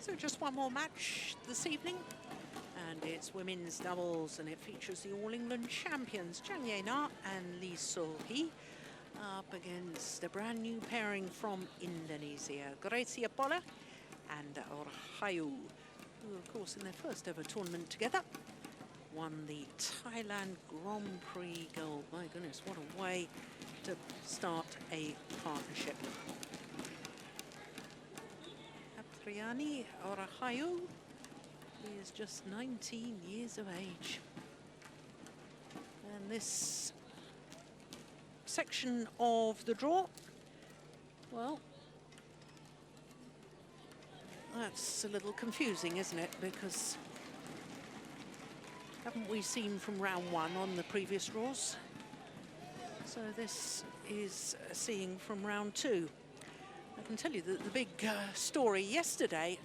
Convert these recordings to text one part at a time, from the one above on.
So just one more match this evening, and it's women's doubles, and it features the All England champions Chang and Lee So-hee up against a brand new pairing from Indonesia, Greysia and Rahayu, who of course in their first ever tournament together won the Thailand Grand Prix gold. My goodness, what a way to start a partnership. Apriyani Rahayu is just 19 years of age. And this section of the draw, well, that's a little confusing, isn't it? Because haven't we seen from round one on the previous draws? So this is seeing from round two. I can tell you that the big story yesterday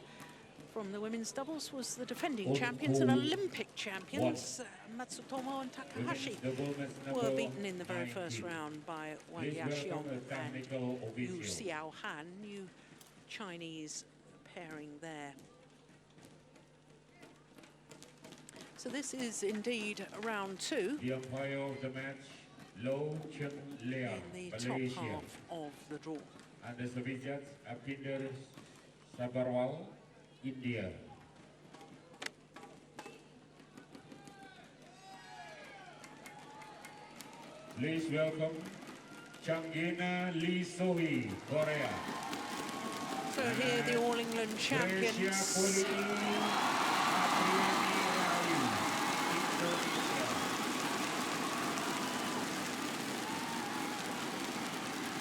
from the women's doubles was the defending champions and Olympic champions, Matsutomo and Takahashi, were beaten in the very first round by Wang Yaxiong and Yu Xiaohan, new Chinese pairing there. So this is indeed round two. The umpire of the match, Lo Chen Lea, in the Malaysia. top half of the draw. And the service judge, Apinder Sabarwal, India. Please welcome Chang Lee So-hee, Korea. So here the All England champions. Greysia, Polii, Apriyani, Rahayu, Indonesia.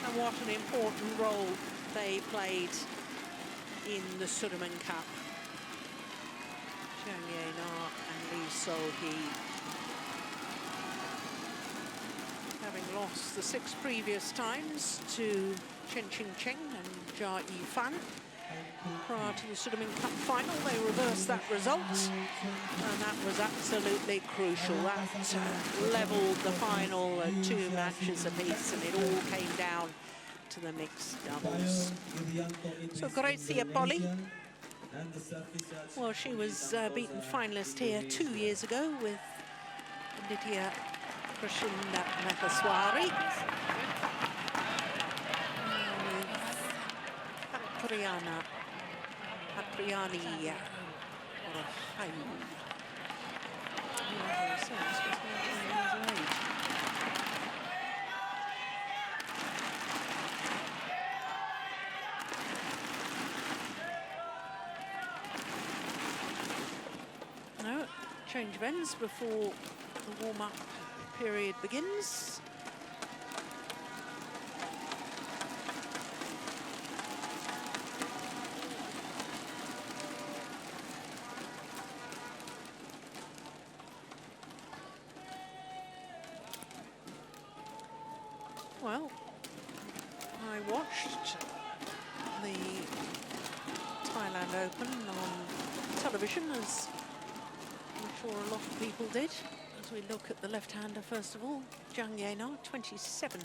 And what an important role they played in the Sudirman Cup. Chang and Lee So-hee, having lost the 6 previous times to Cheng and Jia Yifan prior to the Sudirman Cup final, they reversed that result, and that was absolutely crucial. That levelled the final at 2 matches apiece, and it all came down to the mixed doubles. So Greysia Polii, well, she was beaten finalist here 2 years ago with Lydia Krishnda Maheswari. Apriyani Rahayu. No, change of ends before the warm-up period begins. Well, I watched the Thailand Open on television, as I'm sure a lot of people did. As we look at the left-hander first of all, Chang, 27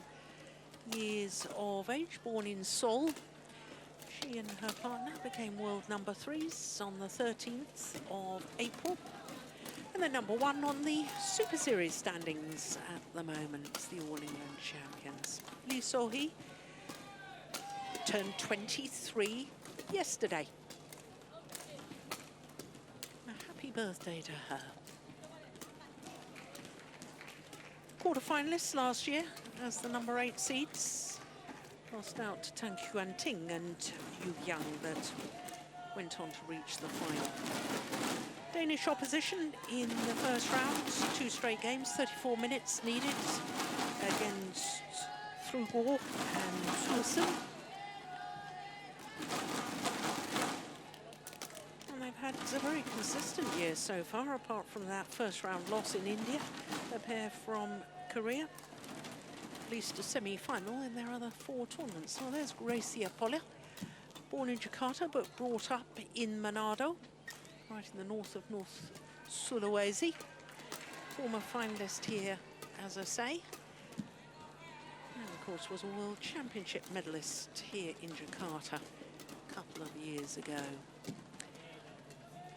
years of age, born in Seoul. She and her partner became world number 3s on the 13th of April. And they're number 1 on the Super Series standings at the moment, the All England champions. Lee So-hee turned 23 yesterday. A happy birthday to her. Quarter-finalists last year as the number 8 seeds. Lost out to Tan Kuan Ting and Yu Yang, that went on to reach the final. Danish opposition in the first round, 2 straight games, 34 minutes needed against Thrugor and Wilson. And they've had a very consistent year so far, apart from that first round loss in India. A pair from Korea, at least a semi-final in their other 4 tournaments. Well, there's Greysia Polii, born in Jakarta but brought up in Manado, right in the north of North Sulawesi. Former finalist here, as I say. And of course was a World Championship medalist here in Jakarta a couple of years ago.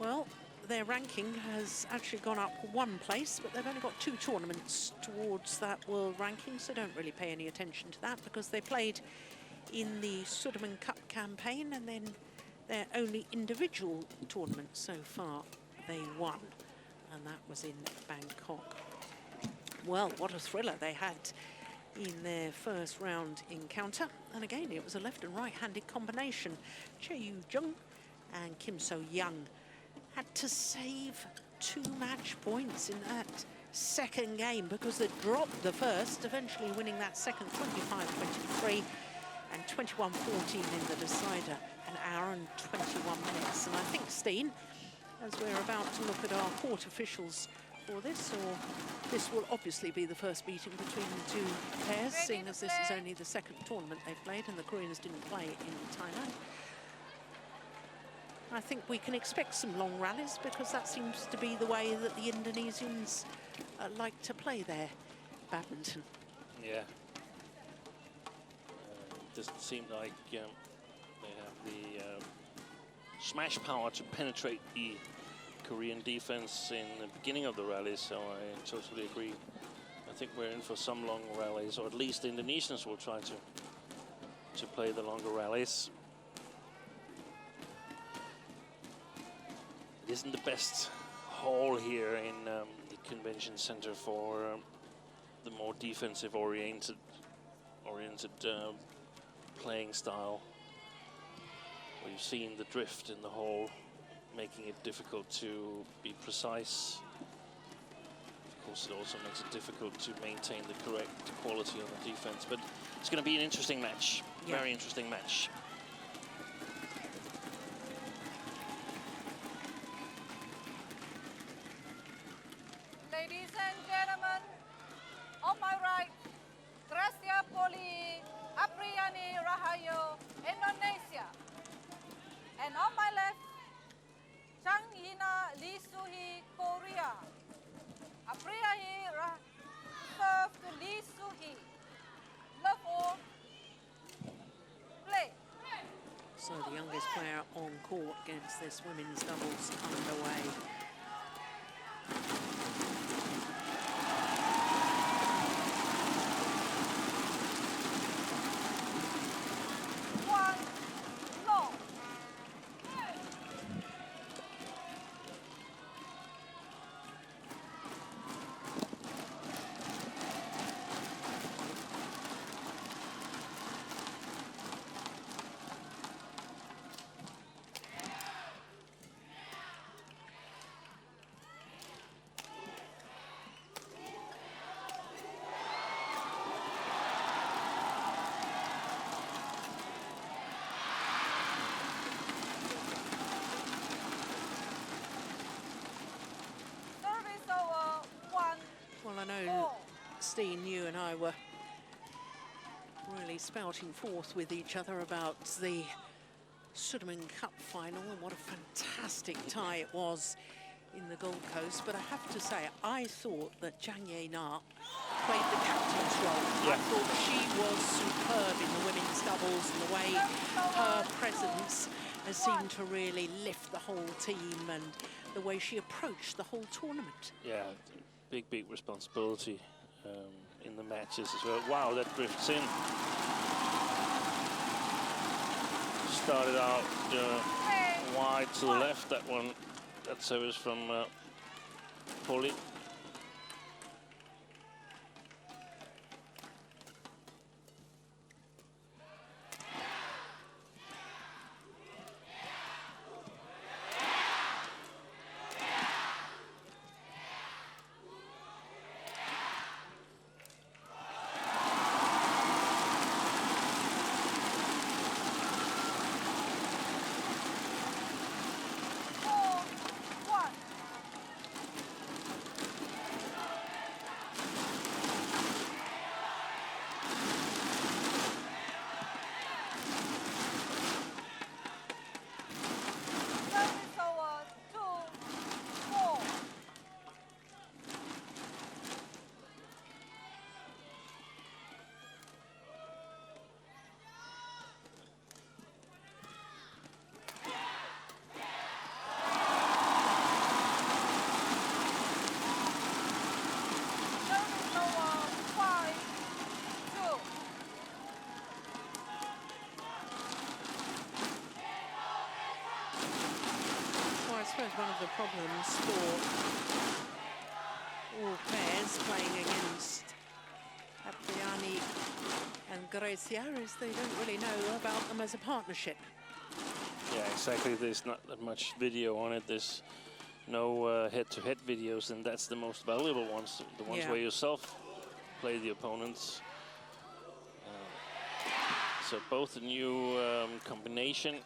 Well, their ranking has actually gone up 1 place, but they've only got 2 tournaments towards that world ranking, so don't really pay any attention to that because they played in the Sudirman Cup campaign, and then their only individual tournament so far they won, and that was in Bangkok. Well, what a thriller they had in their first round encounter, and again it was a left and right-handed combination. Che Yu-jung and Kim So-young had to save 2 match points in that second game because they dropped the first, eventually winning that second 25-23 and 21-14 in the decider, an hour and 21 minutes. And I think, Steen, as we're about to look at our court officials for this, or this will obviously be the first meeting between the 2 pairs, seeing as this is only the second tournament they've played and the Koreans didn't play in Thailand. I think we can expect some long rallies because that seems to be the way that the Indonesians like to play their badminton. Yeah. Doesn't seem like they have the smash power to penetrate the Korean defense in the beginning of the rallies, so I totally agree. I think we're in for some long rallies, or at least the Indonesians will try to play the longer rallies. It isn't the best hall here in the convention center for the more defensive oriented playing style. We've seen the drift in the hall, making it difficult to be precise. Of course, it also makes it difficult to maintain the correct quality on the defense. But it's going to be an interesting match, very interesting match. Ladies and gentlemen, on my right, Greysia, Polii, Apriyani, Rahayu, Indonesia. And on my left, Chang, Korea. Apriyani serve to Lee Soo-hee. Love all. Play. So the youngest player on court against this women's doubles underway. I know, Steen, you and I were really spouting forth with each other about the Sudirman Cup final and what a fantastic tie it was in the Gold Coast. But I have to say, I thought that Chang Ye-na played the captain's role. I thought she was superb in the women's doubles, and the way her presence has seemed to really lift the whole team and the way she approached the whole tournament. Yeah. Big responsibility in the matches as well. Wow, that drifts in. Started out wide to the left, that one. That service from Polii. Well, I suppose one of the problems for all pairs playing against Apriyani and Greysia is they don't really know about them as a partnership. Yeah, exactly. There's not that much video on it. There's no head-to-head videos, and that's the most valuable ones. The ones where yourself play the opponents. So both a new combination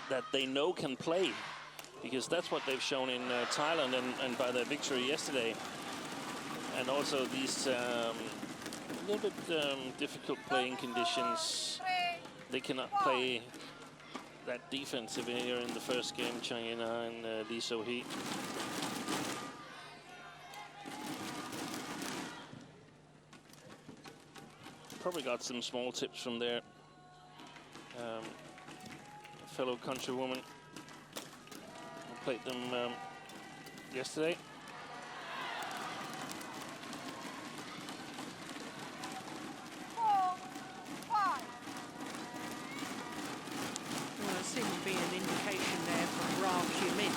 that they know can play, because that's what they've shown in Thailand and by their victory yesterday. And also these little bit difficult playing conditions. They cannot play that defensive here in the first game, Chang and Lee So-hee. Probably got some small tips from their fellow countrywoman who played them yesterday. Seemed to be an indication there from Rahayu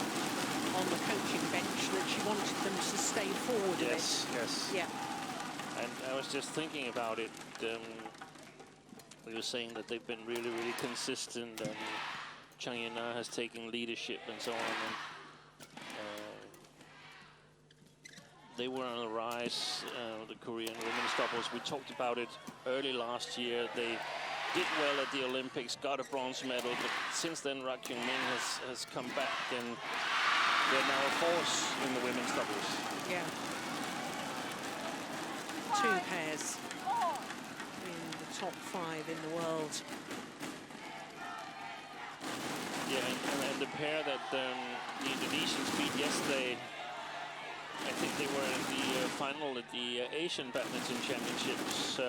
on the coaching bench that she wanted them to stay forward a bit. Yes, yes. Yeah. And I was just thinking about it. We were saying that they've been really, really consistent, and Chang has taken leadership and so on. And, they were on a rise, the Korean women's doubles. We talked about it early last year. They did well at the Olympics, got a bronze medal, but since then Rahayu has come back, and they're now a force in the women's doubles. Yeah. Two pairs in the top 5 in the world. Yeah, and the pair that the Indonesians beat yesterday, I think they were in the final at the Asian Badminton Championships.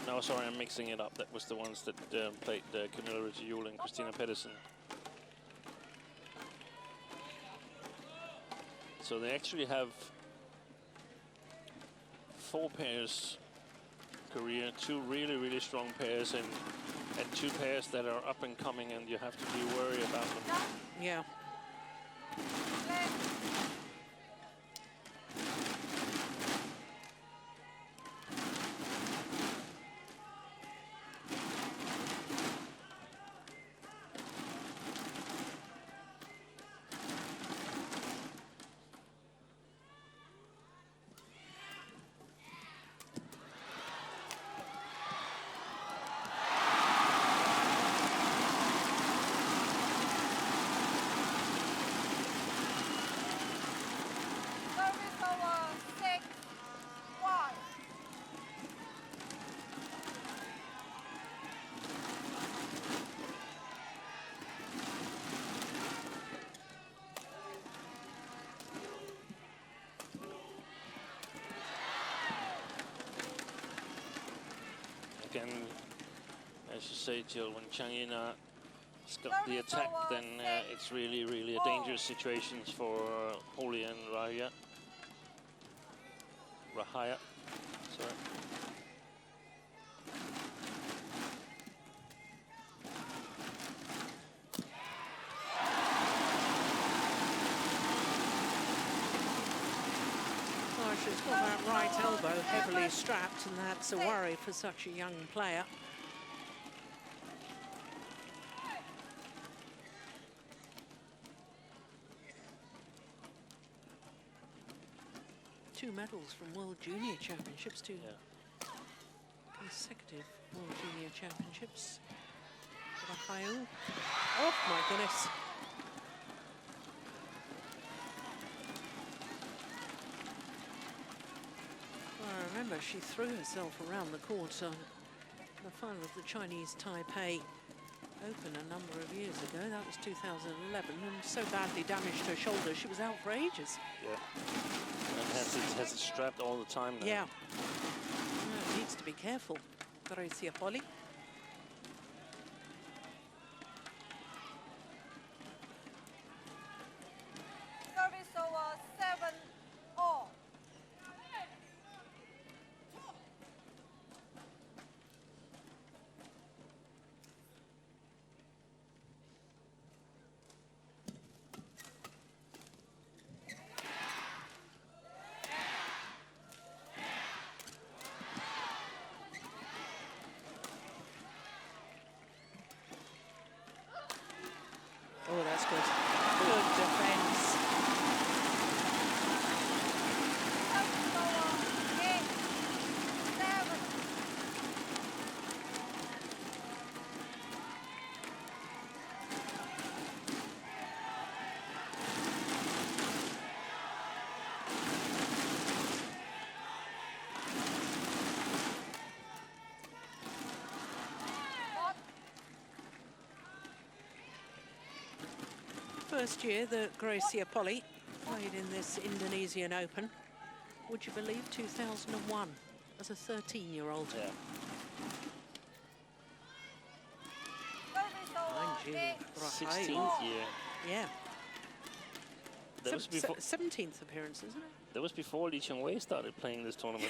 No, sorry, I'm mixing it up. That was the ones that played Camilla Rahayu and Christina Pedersen. So they actually have 4 pairs, Korea, 2 really, really strong pairs, and 2 pairs that are up and coming, and you have to be worried about them. Yeah. Again, as you say, Jill, when Chang has got the attack, then it's really, really a dangerous situation for Polii and Rahayu. Sorry. She's got that right elbow heavily strapped, and that's a worry for such a young player. Two medals from World Junior Championships, two consecutive World Junior Championships. Rahayu. Oh my goodness. I remember she threw herself around the court on the final of the Chinese Taipei Open a number of years ago. That was 2011, and so badly damaged her shoulder, she was out for ages. Yeah. And has it strapped all the time now. Yeah. Well, needs to be careful. Greysia Polii. Service over 7-all. Oh, that's good. Good defence. Service over 8, 7. First year that Greysia Polii played in this Indonesian Open. Would you believe 2001 as a 13-year-old? Yeah. Service over 8, 16th year. Yeah. That was before. 17th appearance, isn't it? That was before Lee Chong-wei started playing this tournament.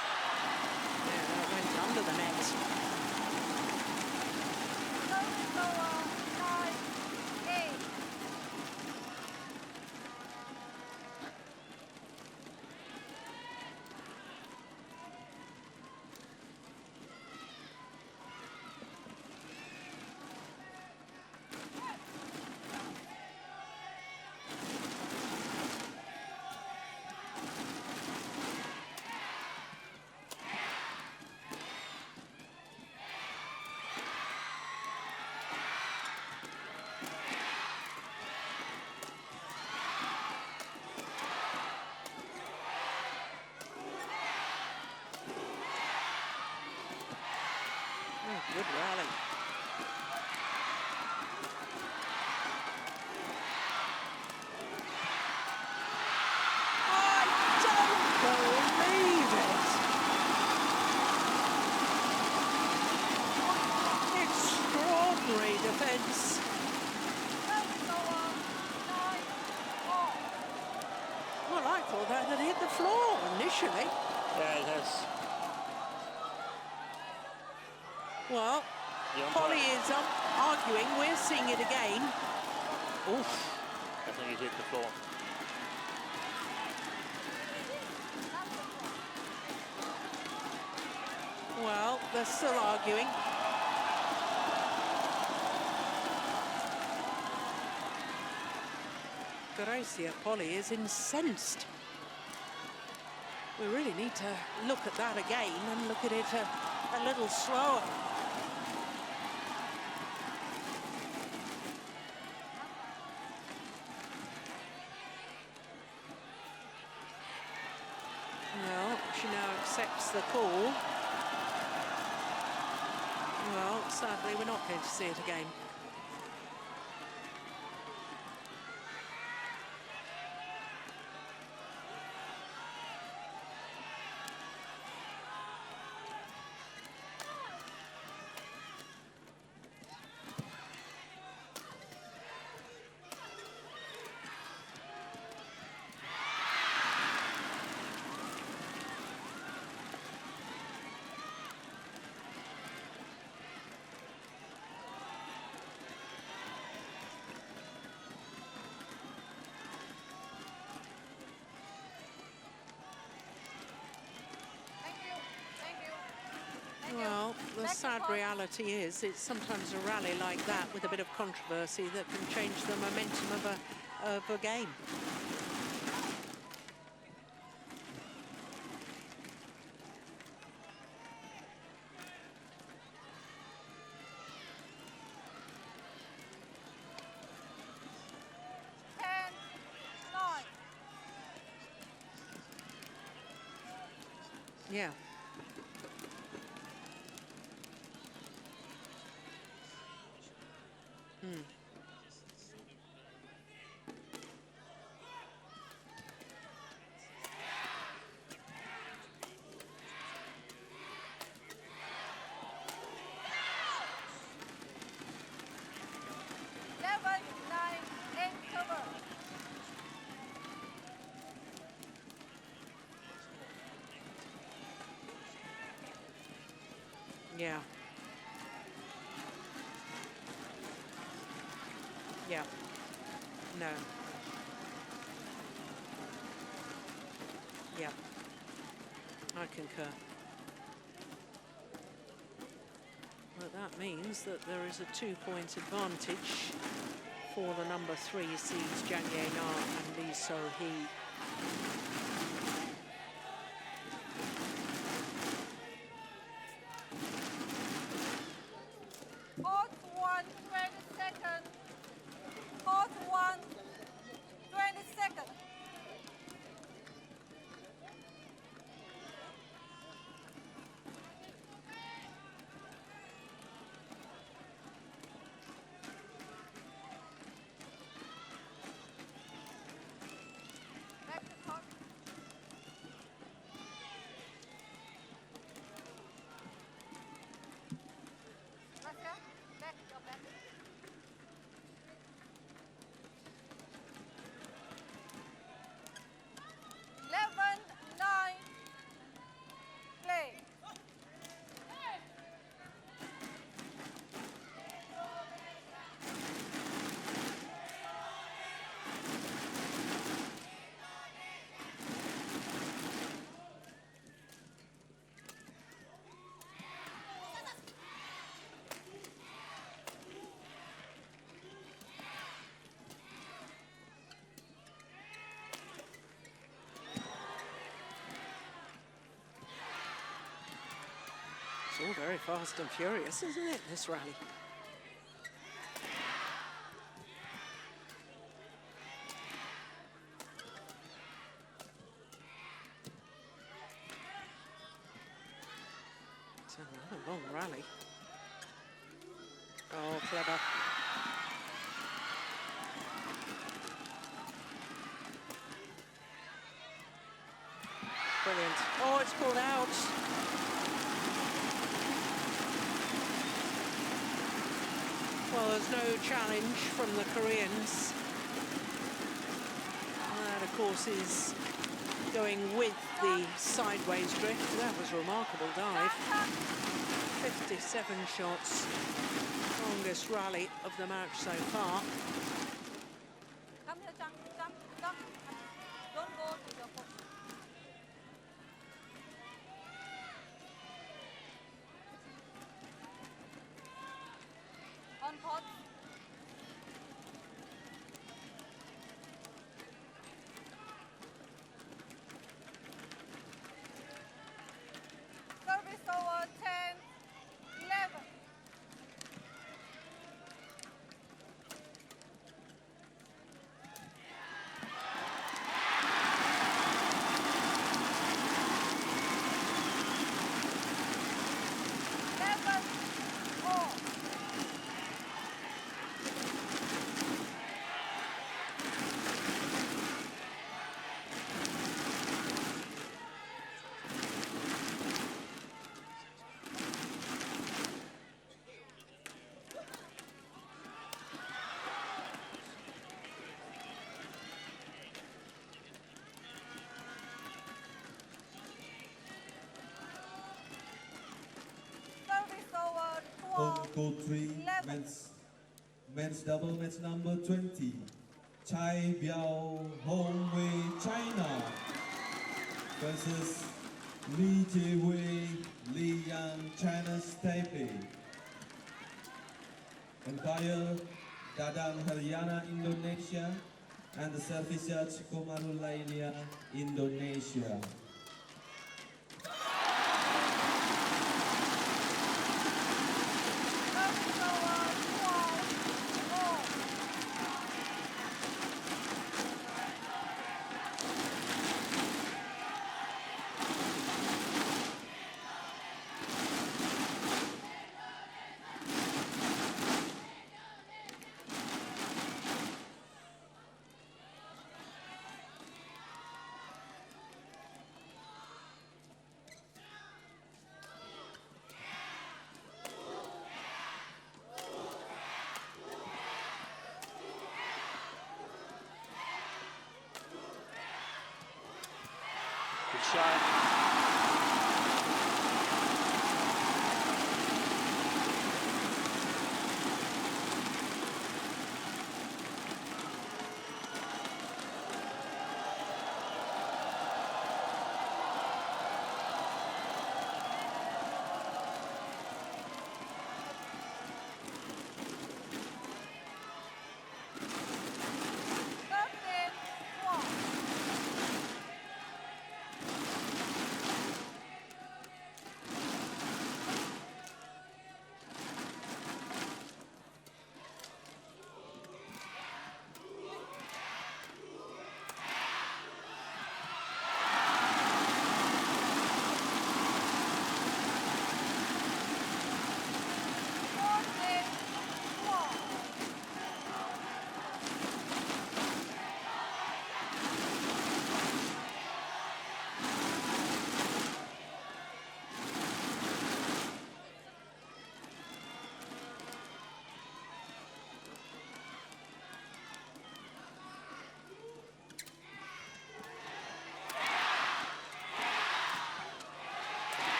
Yeah, that went under the net. service over 9, 8. Oh, good rally. I don't believe it. Extraordinary defence. Service over 9, 4. Well, I thought that had hit the floor initially. Yeah, it has. Well, The umpire- Polly is arguing. We're seeing it again. Oof. I think it hit the floor. Well, they're still arguing. Greysia Polii is incensed. We really need to look at that again and look at it a little slower. Well, she now accepts the call. Well, sadly, we're not going to see it again. Thank you. Thank you. Thank you. Well, the Second sad point. reality is it's sometimes a rally like that with a bit of controversy that can change the momentum of a game. Ten, 9. Yeah. Seven, 9, 8 cover. Yeah. Yeah. No. Yeah. I concur. But that means that there is a 2-point advantage for the number 3 seeds, Zhang Yana and Lee So-hee. Hot 1, 20 seconds. Hot 1, 20 seconds. Back to hot. Greysia, back, your back. Eleven, 9, play. It's all very fast and furious, isn't it, this rally? It's another long rally. Oh, clever. Brilliant. Oh, it's pulled out. Well, there's no challenge from the Koreans. And that, of course, is going with the sideways drift. That was a remarkable dive. 57 shots. Longest rally of the match so far. Come here, Chang. Chang, stop. Don't go to your post. On hot. Service over 10, 11. Level 4. Service over 12. Court 3, 11. men's double, match number 20. Chai Biao Hong Wei, China versus Li Jiwei, Li Yang, China's Taipei. Empire, Dadang Haryana, Indonesia, and the service judge Komarul Lainia, Indonesia. Service over 12. 4. Good shot.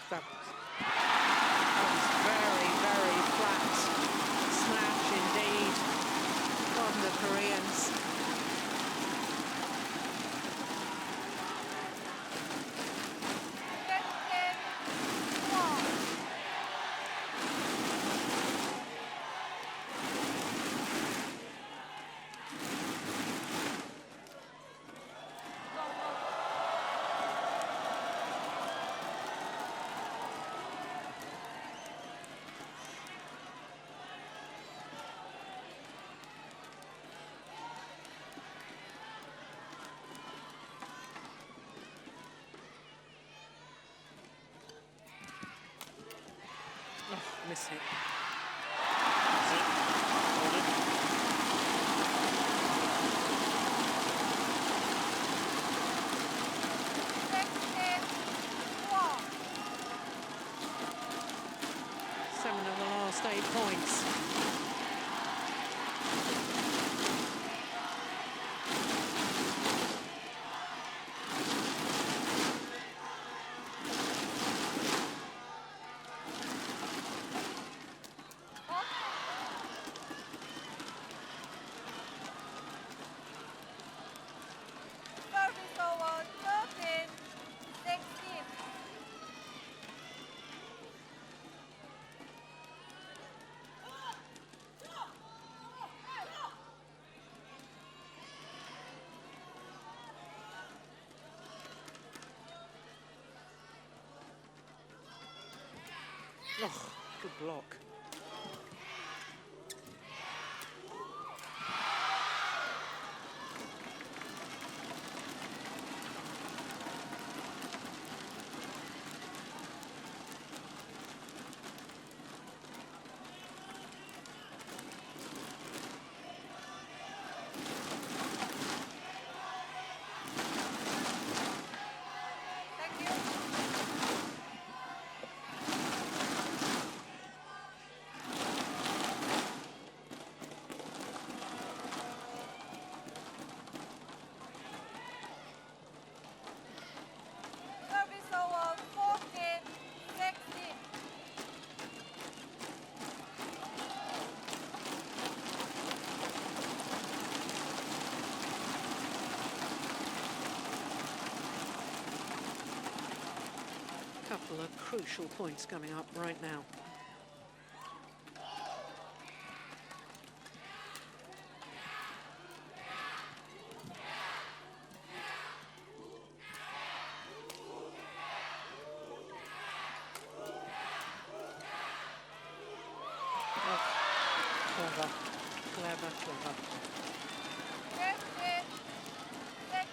that was very, very flat smash indeed from the Koreans. Oh, miss it. That's it. Hold it. Seven of the last 8 points. Service over 13, 16. Oh, good block. Thank you. Service over 14, 16. Couple of crucial points coming up right now. Oh, clever, clever, clever. 15, 16.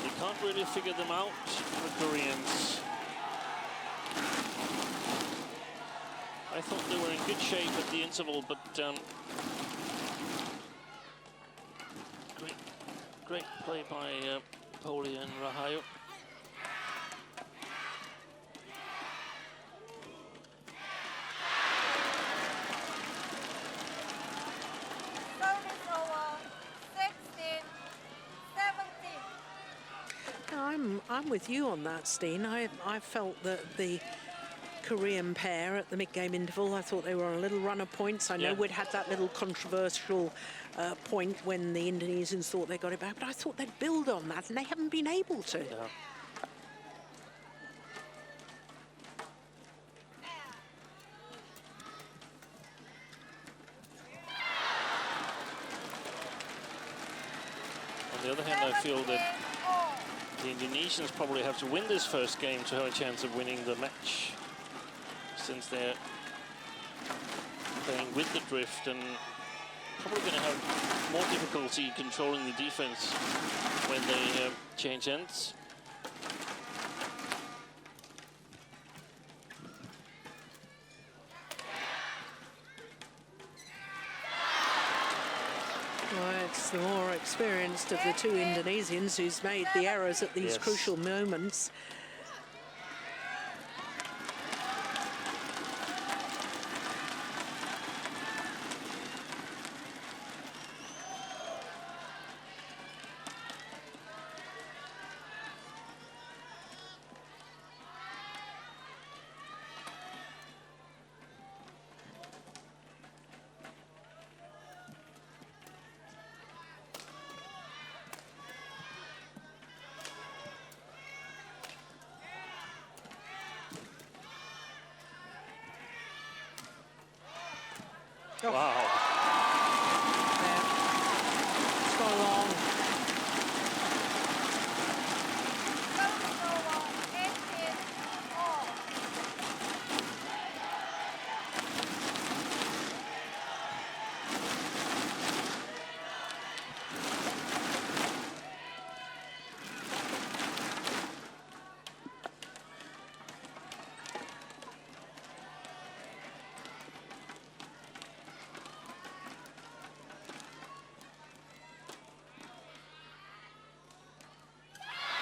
You can't really figure them out, the Koreans. I thought they were in good shape at the interval, but great play by Polii and Rahayu. Service over 16, 17. I'm with you on that, Steen. I felt that the Korean pair at the mid-game interval, I thought they were on a little run of points. I know we'd had that little controversial point when the Indonesians thought they got it back, but I thought they'd build on that, and they haven't been able to. Yeah. On the other hand, I feel that The Indonesians probably have to win this first game to have a chance of winning the match, since they're playing with the drift and probably going to have more difficulty controlling the defense when they change ends. Well, it's the more experienced of the two Indonesians who's made the errors at these crucial moments. Wow. So long.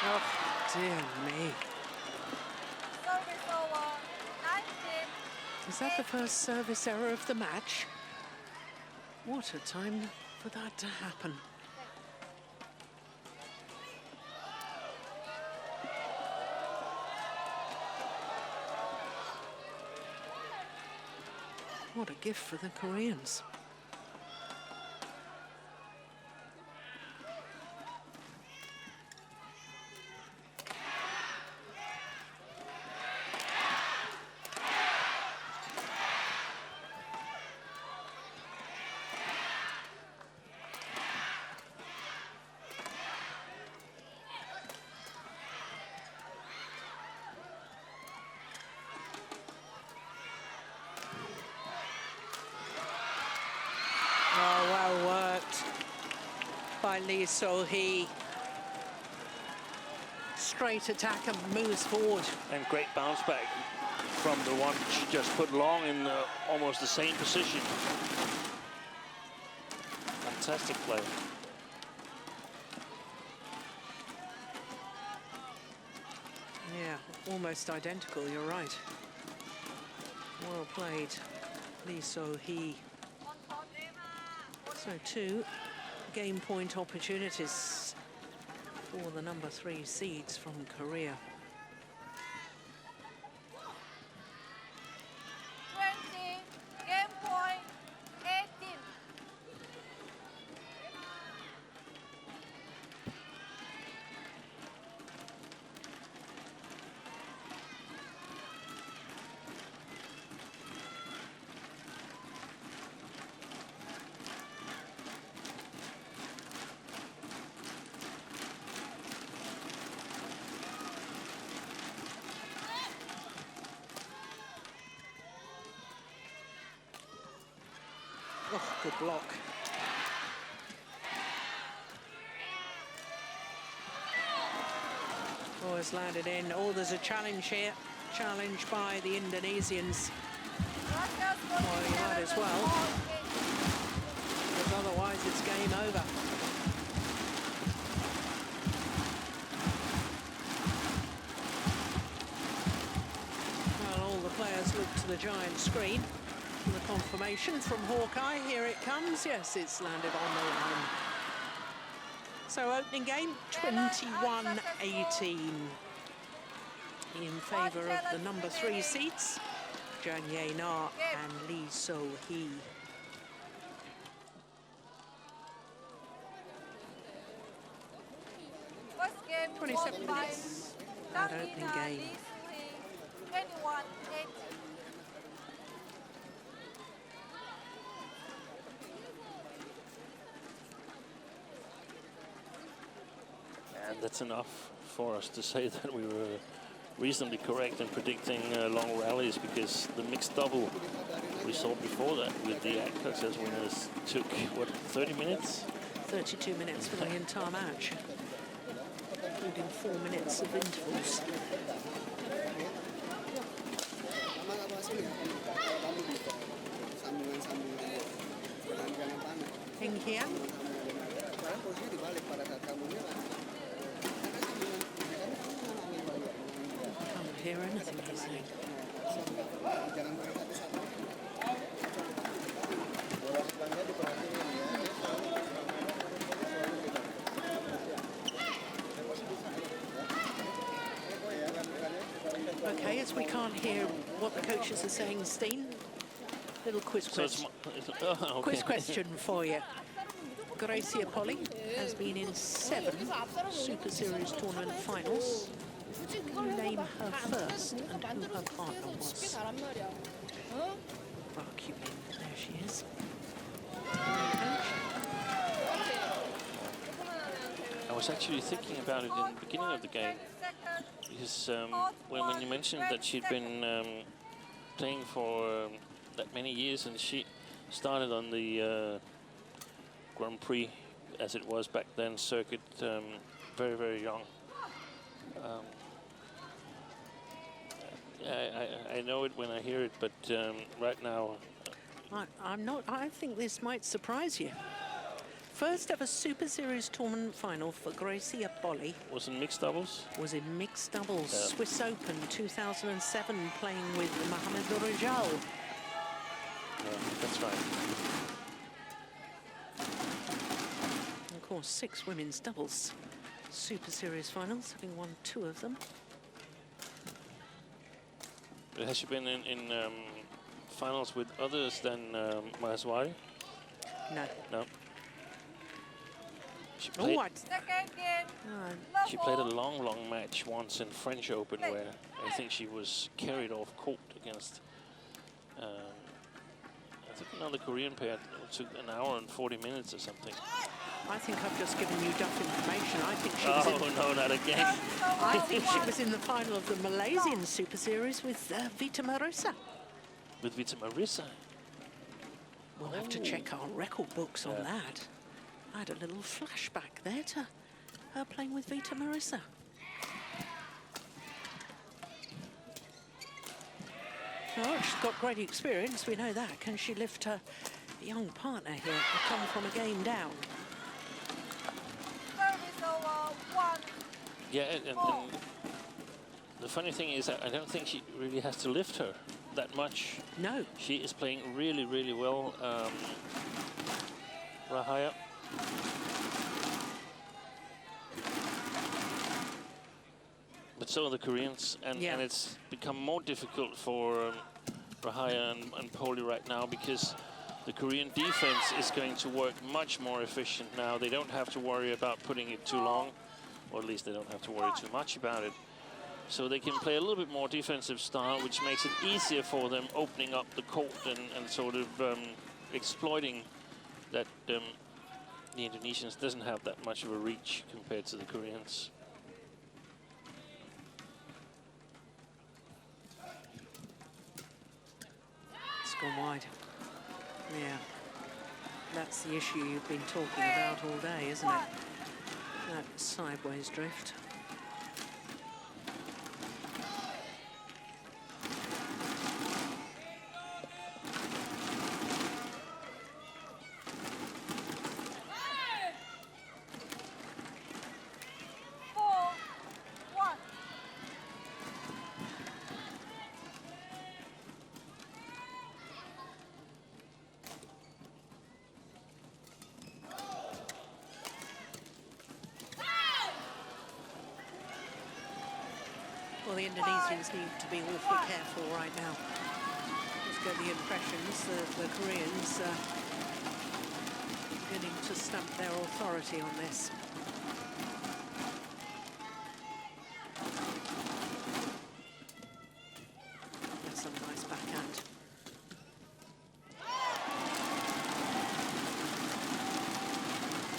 Oh, dear me. Service over. 19. Is that the first service error of the match? What a time for that to happen. What a gift for the Koreans. Oh, well worked by Lee So-hee. Straight attack and moves forward. And great bounce back from the one she just put long in almost the same position. Fantastic play. Yeah, almost identical, you're right. Well played, Lee So-hee. So 2 game point opportunities for the number 3 seeds from Korea. 20. Game point. 18. Oh, good block. Oh, it's landed in. Oh, there's a challenge here. Challenge by the Indonesians. Well, you might as well, because otherwise it's game over. Well, all the players look to the giant screen. The confirmation from Hawkeye, here it comes. Yes, it's landed on the line. So opening game, 21-18 in favour of the number 3 seeds, Chang Na and Lee So-hee. First game. 27 minutes at opening game. 21-18. And that's enough for us to say that we were reasonably correct in predicting long rallies, because the mixed double we saw before that with the Adcox as winners took, what, 30 minutes? 32 minutes for the entire match, including 4 minutes of intervals. Heng Hian. Can't hear anything he's saying. Okay, as we can't hear what the coaches are saying, Steen, little quiz question. Okay. Quiz question for you. Greysia Polii has been in 7 Super Series tournament finals. Can you name her first and who her partner was? There she is. I was actually thinking about it in the beginning of the game, because when you mentioned that she'd been playing for that many years, and she started on the Grand Prix, as it was back then, circuit, very, very young. I know it when I hear it, but right now... I'm not. I think this might surprise you. First ever Super Series tournament final for Greysia Polii Was in mixed doubles? was in mixed doubles. Yeah. Swiss Open 2007, playing with Mohamed Rajal. Yeah, that's right. And of course, 6 women's doubles Super Series finals, having won 2 of them. Has she been in finals with others than M5-WD? No. No. Oh, Second game. She played a long, long match once in French Open, where I think she was carried off court against, I think, another Korean pair. It took an hour and 40 minutes or something. I think I've just given you duff information. I think she was Oh, no, not again. I think she was in the final of the Malaysian Super Series with Vita Marissa. With Vita Marissa. We'll have to check our record books on that. I had a little flashback there to her playing with Vita Marissa. Oh, she's got great experience, we know that. Can she lift her young partner here and come from a game down? Service over 1. Yeah, and the funny thing is, I don't think she really has to lift her that much. No. She is playing really, really well. Rahayu. But so are the Koreans, and it's become more difficult for Rahayu and Polii right now, because the Korean defense is going to work much more efficient now. They don't have to worry about putting it too long, or at least they don't have to worry too much about it. So they can play a little bit more defensive style, which makes it easier for them, opening up the court and sort of exploiting that the Indonesians doesn't have that much of a reach compared to the Koreans. It's gone wide. Yeah. That's the issue you've been talking about all day, isn't it? That sideways drift. Well, the Indonesians need to be awfully careful right now. Just get the impressions that the Koreans are beginning to stamp their authority on this. That's a nice backhand.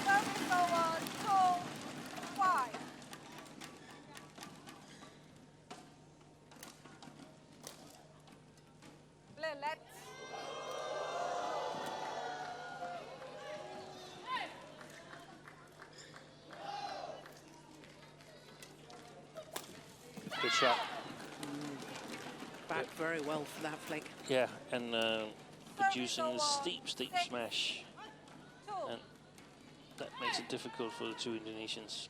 Service over 2-5. shot. Back very well for that flick. Yeah, and producing a steep smash. And that makes it difficult for the two Indonesians.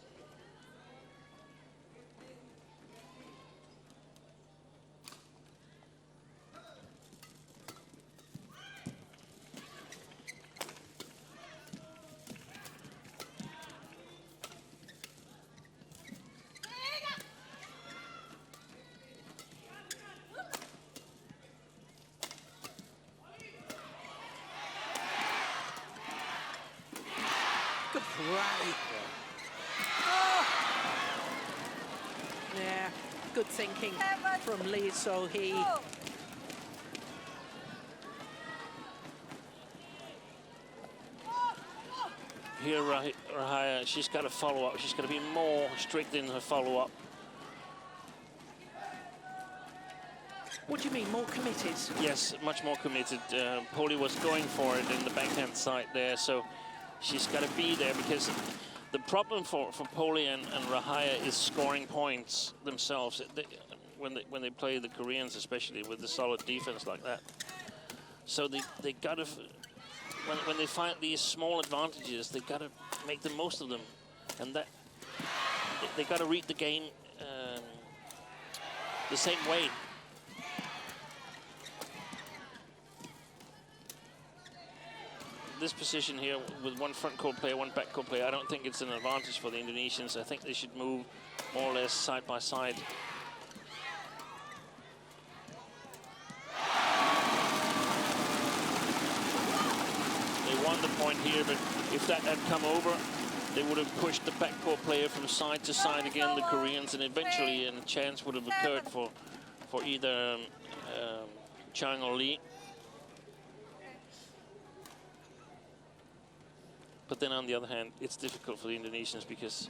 Good rally. Oh. Yeah, good thinking from Lee So-hee. Here, Rahayu, she's got to follow up. She's got to be more strict in her follow-up. What do you mean, more committed? Yes, much more committed. Polii was going for it in the backhand side there, so she's got to be there, because the problem for Polii and Rahayu is scoring points themselves. When they play the Koreans, especially with the solid defense like that. So they got to, when they find these small advantages, they got to make the most of them, and that they got to read the game the same way. This position here with one front court player, one back court player, I don't think it's an advantage for the Indonesians. I think they should move more or less side by side. They won the point here, but if that had come over, they would have pushed the backcourt player from side to side again, the Koreans, and eventually a chance would have occurred for either Chang or Lee. But then on the other hand, it's difficult for the Indonesians because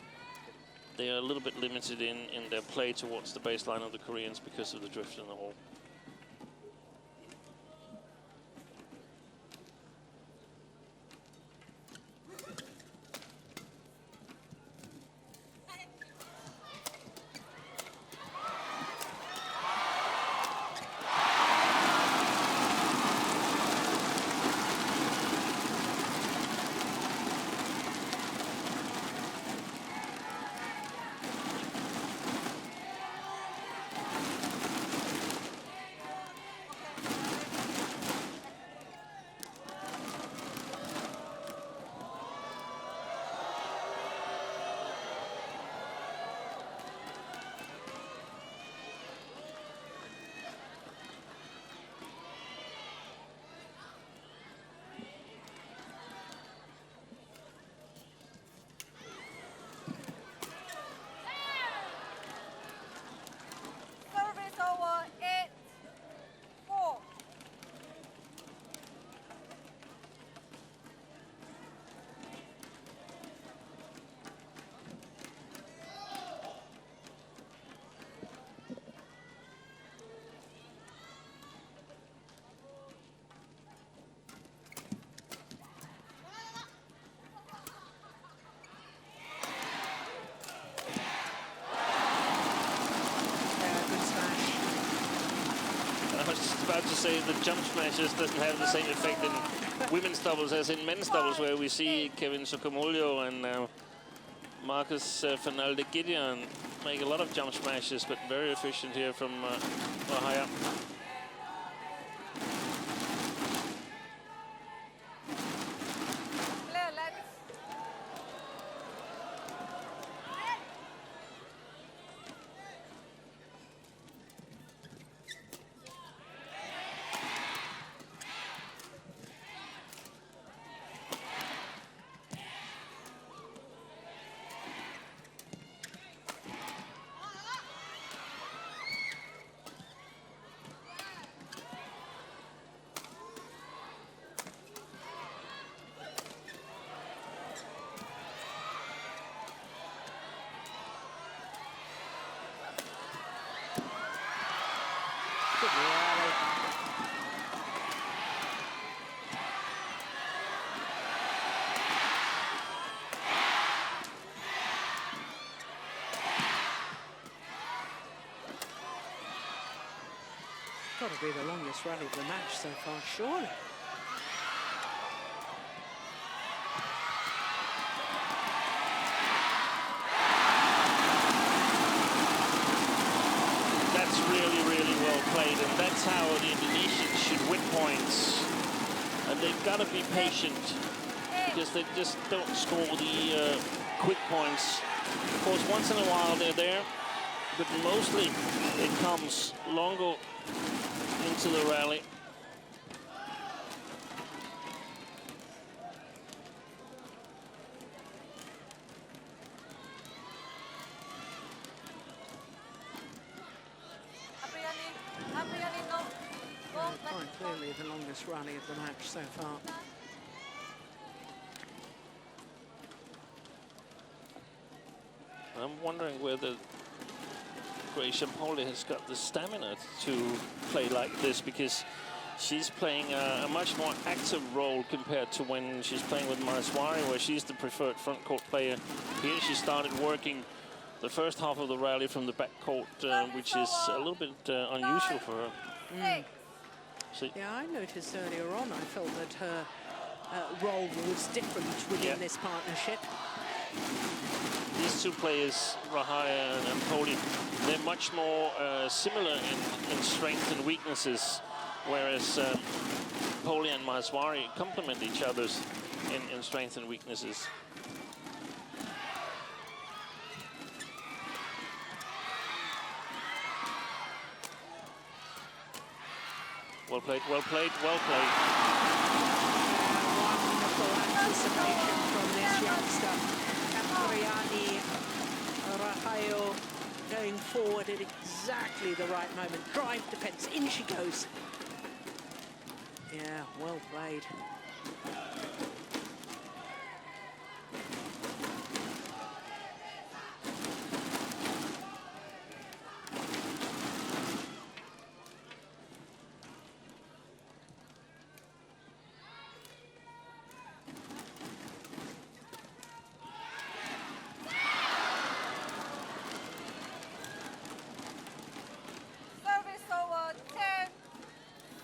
they are a little bit limited in their play towards the baseline of the Koreans because of the drift in the hole. About to say the jump smashes doesn't have the same effect in women's doubles as in men's doubles, where we see Kevin Sukamuljo and Marcus Fernalde Gideon make a lot of jump smashes, but very efficient here from Rahayu. got to be the longest rally of the match so far, surely. That's really, really well played, and that's how the Indonesians should win points. And they've got to be patient, because they just don't score the quick points. Of course, once in a while they're there, but mostly it comes longer into the rally. Apriyani, no. Go, Quite clearly the longest rally of the match so far. I'm wondering whether Greysia Polii has got the stamina to play like this, because she's playing a much more active role compared to when she's playing with Maheswari, where she's the preferred front court player. Here she started working the first half of the rally from the back court, which is a little bit unusual for her. So, Yeah, I noticed earlier on, I felt that her role was different within this partnership. these two players, Rahayu and Polii, they're much more similar in strengths and weaknesses, whereas Polii and Maheswari complement each other's in strengths and weaknesses. Well played, well played, well played. Wonderful anticipation from this youngster. Apriyani, Rahayu going forward at exactly the right moment. Drive defense, in she goes. Yeah, well played. Service over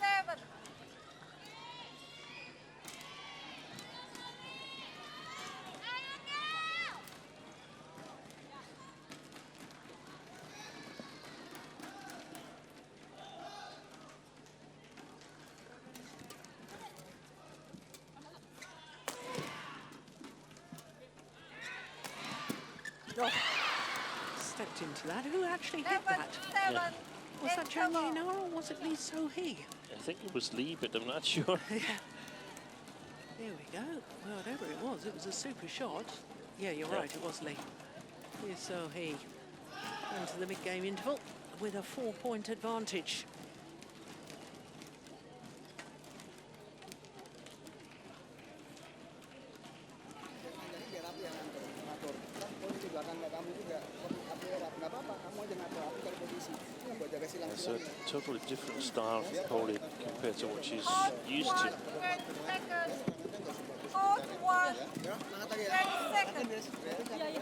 10-7. Oh, stepped into that. Who actually hit 11-7. that? Was that Chang or was it Lee So-hee? I think it was Lee, but I'm not sure. Yeah. There we go. Whatever it was a super shot. Yeah, you're right, it was Lee. Lee So-hee into the mid-game interval with a 4-point advantage. It's a totally different style for Polii compared to what she's used to. 20 seconds. Court 1. 20 seconds. Play.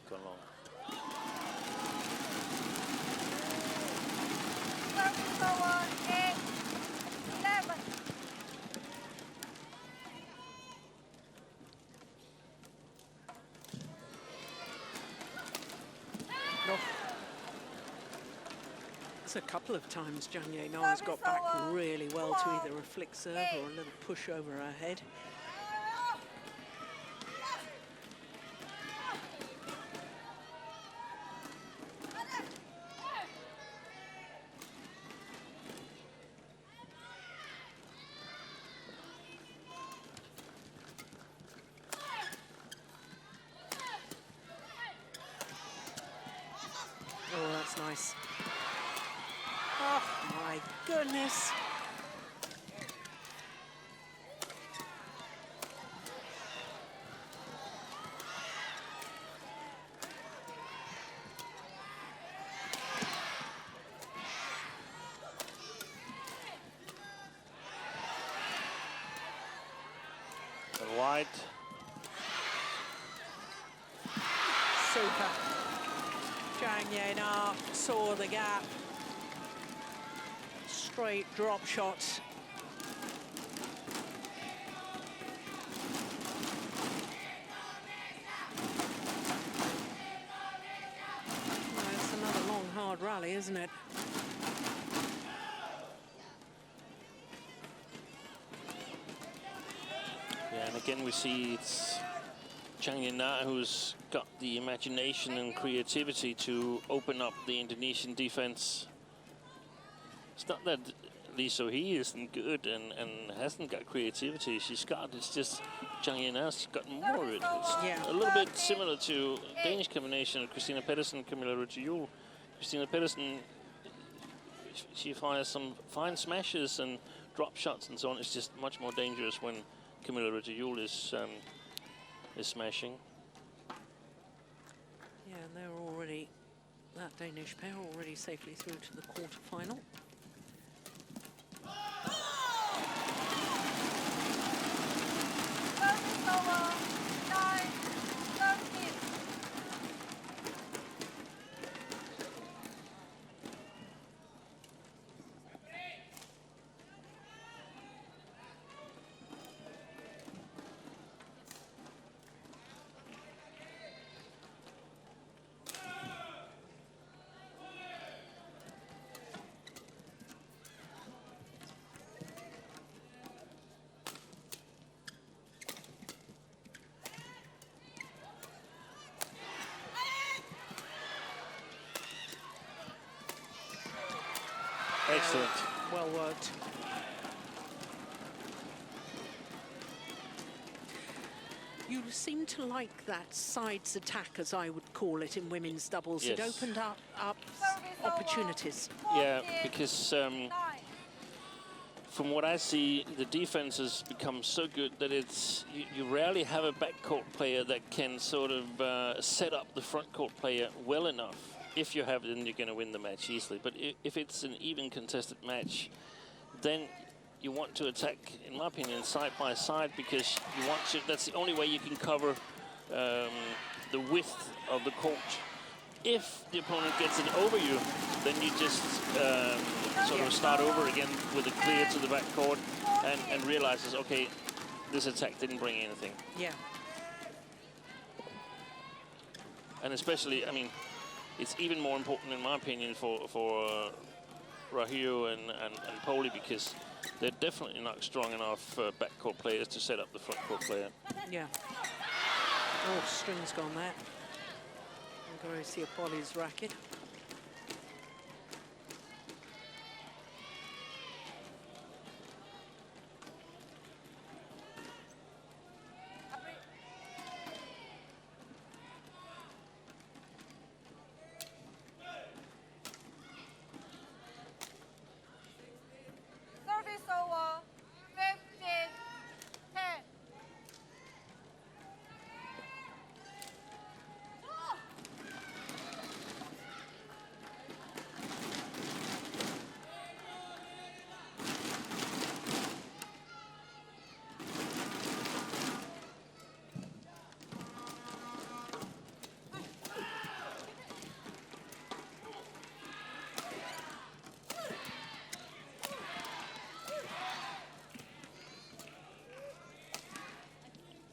Gone long. Service over 8-11. No. There's a couple of times Chang has got back really well to either a flick serve or a little push over her head. goodness. And wide. Super. Chang saw the gap. Straight drop shots. Well, it's another long, hard rally, isn't it? Yeah, and again we see it's Chang who's got the imagination and creativity to open up the Indonesian defense. It's not that Lee So-hee isn't good and hasn't got creativity. It's just Chang Yena's got more of it. It's Yeah. a little bit similar to Danish combination of Christina Pedersen, Camilla Rytter-Juhl. Christina Pedersen, she fires some fine smashes and drop shots and so on. It's just much more dangerous when Camilla Rytter-Juhl is smashing. Yeah, and they're already, that Danish pair already safely through to the quarterfinal. Service over. 9-13. Excellent. Well worked. You seem to like that sides attack, as I would call it, in women's doubles. It Yes. opened up Service over. opportunities. Yeah, 14, because 9. from what I see, the defense has become so good that it's you rarely have a backcourt player that can sort of set up the front court player well enough. If you have it, then you're going to win the match easily. But if it's an even contested match, then you want to attack, in my opinion, side by side, because you want to. That's the only way you can cover the width of the court. If the opponent gets it over you, then you just sort of start over again with a clear to the back court and realizes, okay, this attack didn't bring anything. Yeah. And especially, I mean, it's even more important, in my opinion, for Rahayu and Polii, because they're definitely not strong enough backcourt players to set up the front court player. Yeah. Oh, string's gone there. Greysia Polii's racket. Service over. 15-10.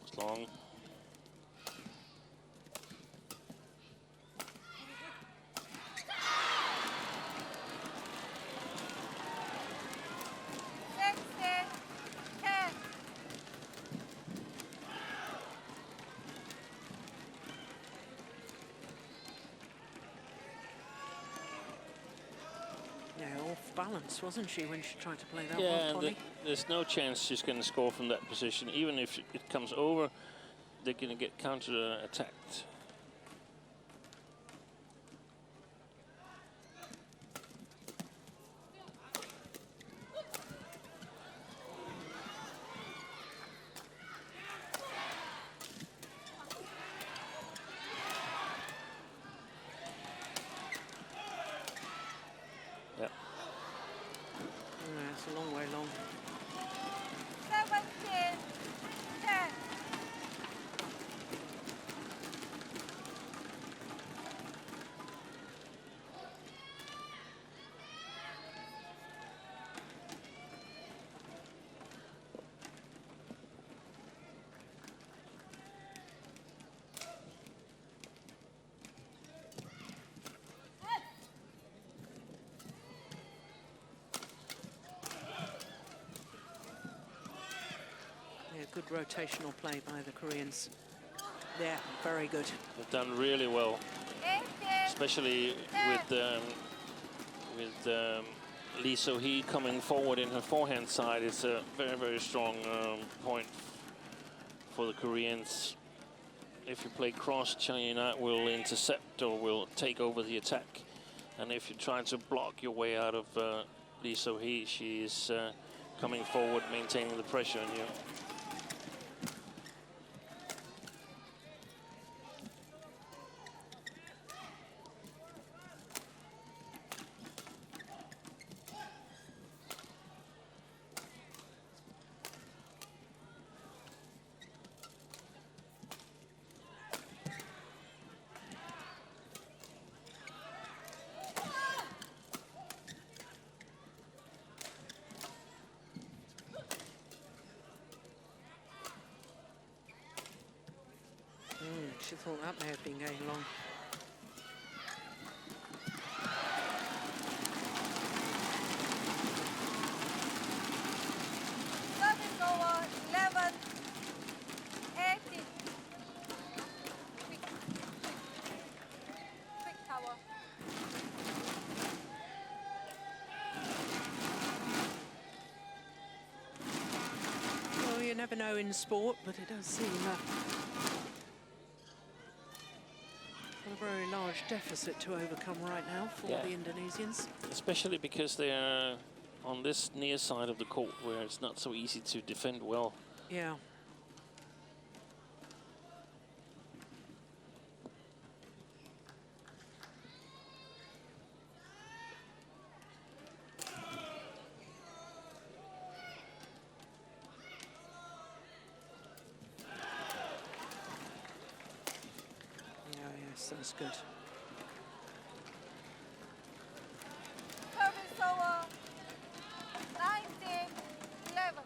It's long. Yeah, off balance, wasn't she, when she tried to play that Yeah, one, and Polii? there's no chance she's going to score from that position. Even if it comes over, they're going to get counter-attacked. rotational play by the Koreans. Yeah, very good. They've done really well, especially with Lee So-hee coming forward in her forehand side. It's a very, very strong point for the Koreans. If you play cross, Chang Ye-na will intercept or will take over the attack. And if you try to block your way out of Lee So-hee, she is coming forward, maintaining the pressure on you. She thought that may have been going long. Service over 11, 18. Quick tower. Well, you never know in sport, but it does seem a very large deficit to overcome right now for the Indonesians. Especially because they are on this near side of the court where it's not so easy to defend well. Yeah. That's good. Service over 19, 11.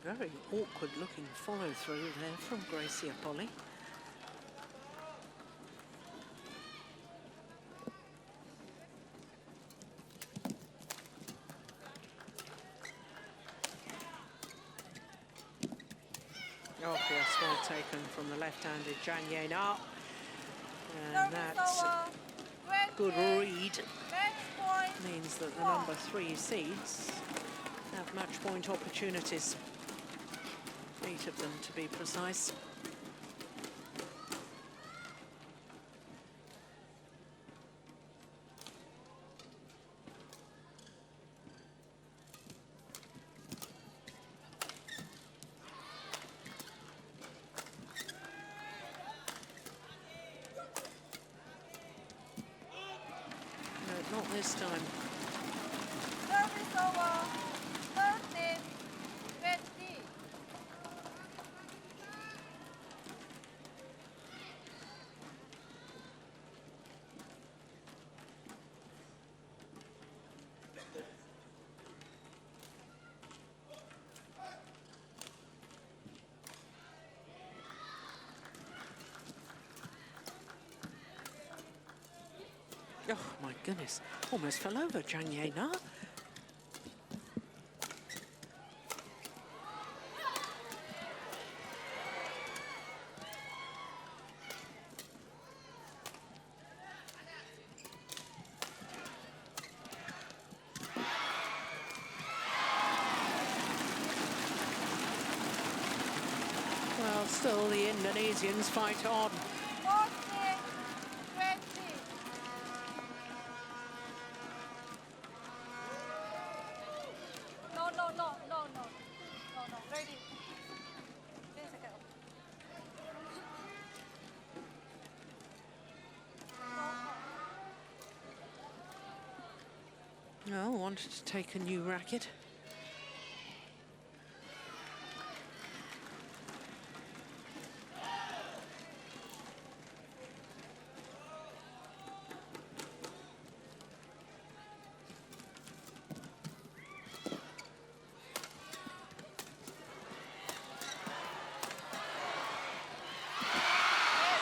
Very awkward looking follow through there from Greysia Polii. Oh yes, well taken from the left-handed Chang Ye-na. And that's good read. Means that the number 3 seeds have match point opportunities. 8 of them to be precise. No, not this time. Service over 13, 20. Oh my goodness, almost fell over Chang Ye-na. Well, still the Indonesians fight on. 14, 20. No, ready. 10 seconds. No, wanted to take a new racket.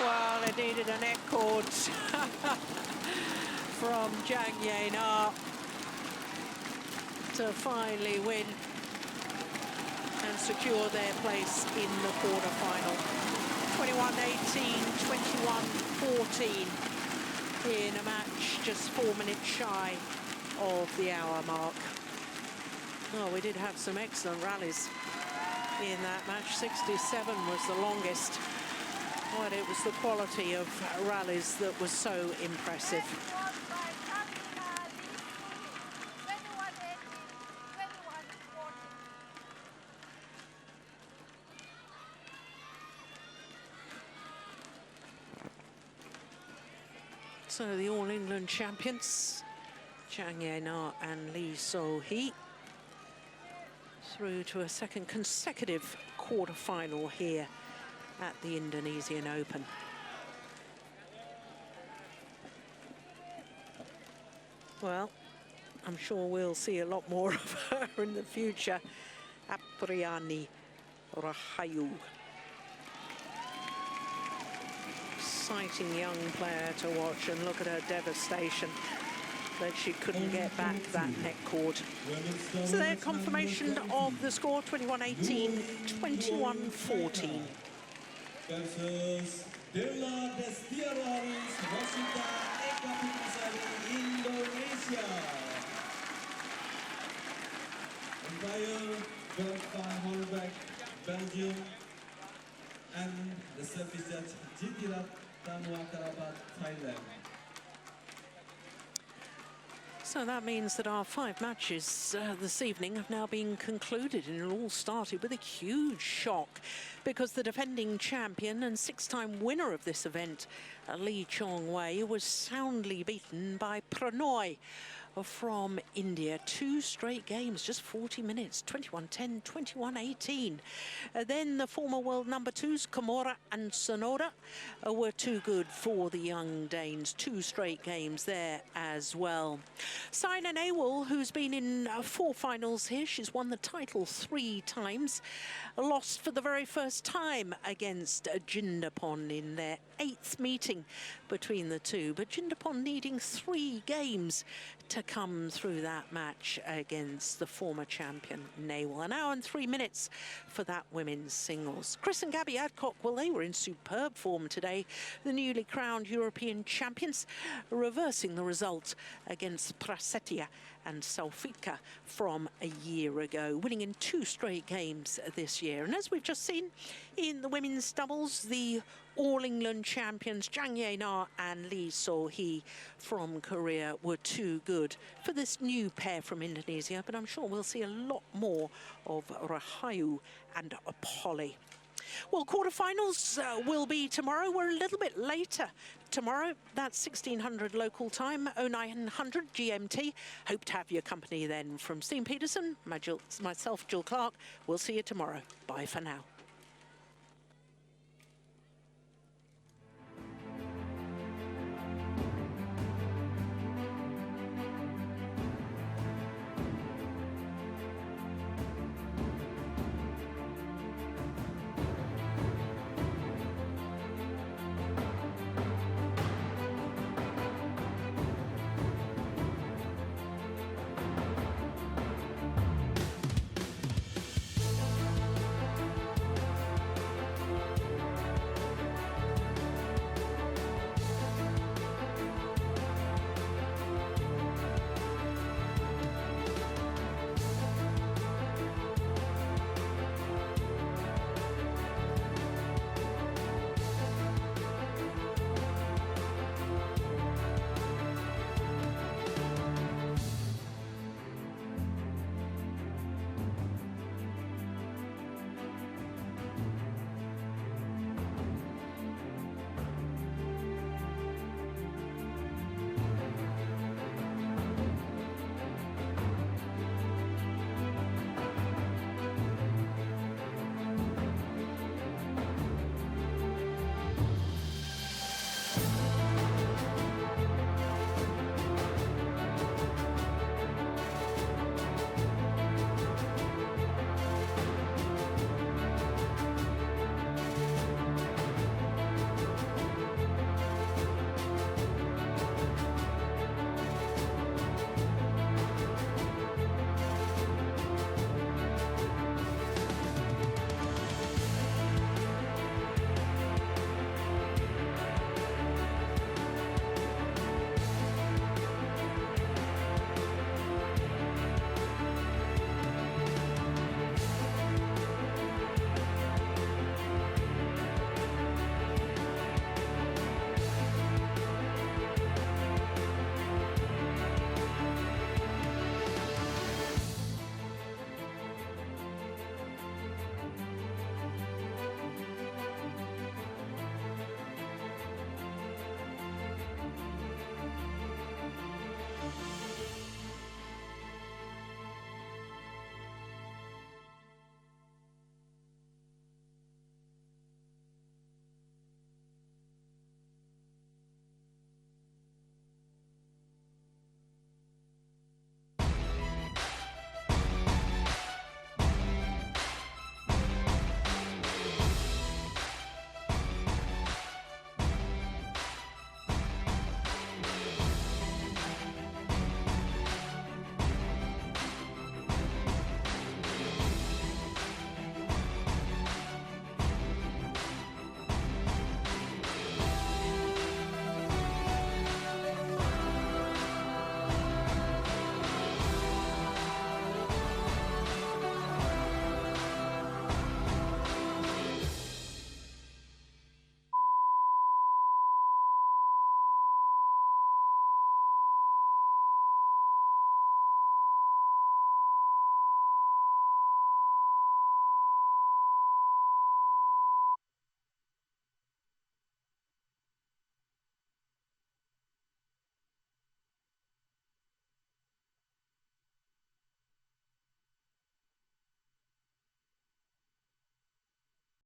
Well, it needed a net cord from Chang to finally win and secure their place in the quarterfinal. 21-18, 21-14 in a match just 4 minutes shy of the hour mark. Oh, we did have some excellent rallies in that match. 67 was the longest. But it was the quality of rallies that was so impressive. So the All England champions, Chang and Lee So-hee, through to a second consecutive quarter-final here at the Indonesian Open. Well, I'm sure we'll see a lot more of her in the future. Apriyani, Rahayu. Exciting young player to watch, and look at her devastation that she couldn't get back that net cord. So their confirmation of the score, 21-18, 21-14. Versus Dewa Destiawaris, Rosita Eka Putrasari, Indonesia. Umpire Bert van Holbeck, Belgium, and the service judge Jitirat Tanwakarabat, Thailand. So that means that our 5 matches this evening have now been concluded, and it all started with a huge shock because the defending champion and 6-time winner of this event, Lee Chong-wei, was soundly beaten by Pranoy from India. 2 straight games, just 40 minutes, 21-10, 21-18. Then the former world number 2s, Komura and Sonoda, were too good for the young Danes. 2 straight games there as well. Saina Nehwal, who's been in 4 finals here, she's won the title 3 times, lost for the very first time against Jindapon in their 8th meeting between the two, but Jindapon needing 3 games to come through that match against the former champion Nehwal. An hour and 3 minutes for that women's singles. Chris and Gabby Adcock, well, they were in superb form today. The newly crowned European champions, reversing the result against Prasetya and Salfika from a year ago, winning in 2 straight games this year. And as we've just seen in the women's doubles, the All England champions Chang Ye-na and Lee So-hee from Korea were too good for this new pair from Indonesia, but I'm sure we'll see a lot more of Rahayu and Polii. Well, quarterfinals will be tomorrow. We're a little bit later tomorrow. That's 1600 local time, 0900 GMT. Hope to have your company then. From Steen Peterson, myself, Jill Clark. We'll see you tomorrow. Bye for now.